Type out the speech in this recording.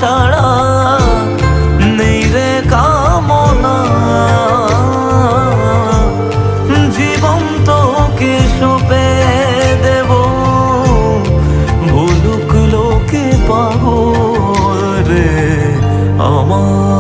ছাড়া নেই রে কামনা। জীবন তোকে সঁপে দেব, বলুক লোকে পাগল রে আমার।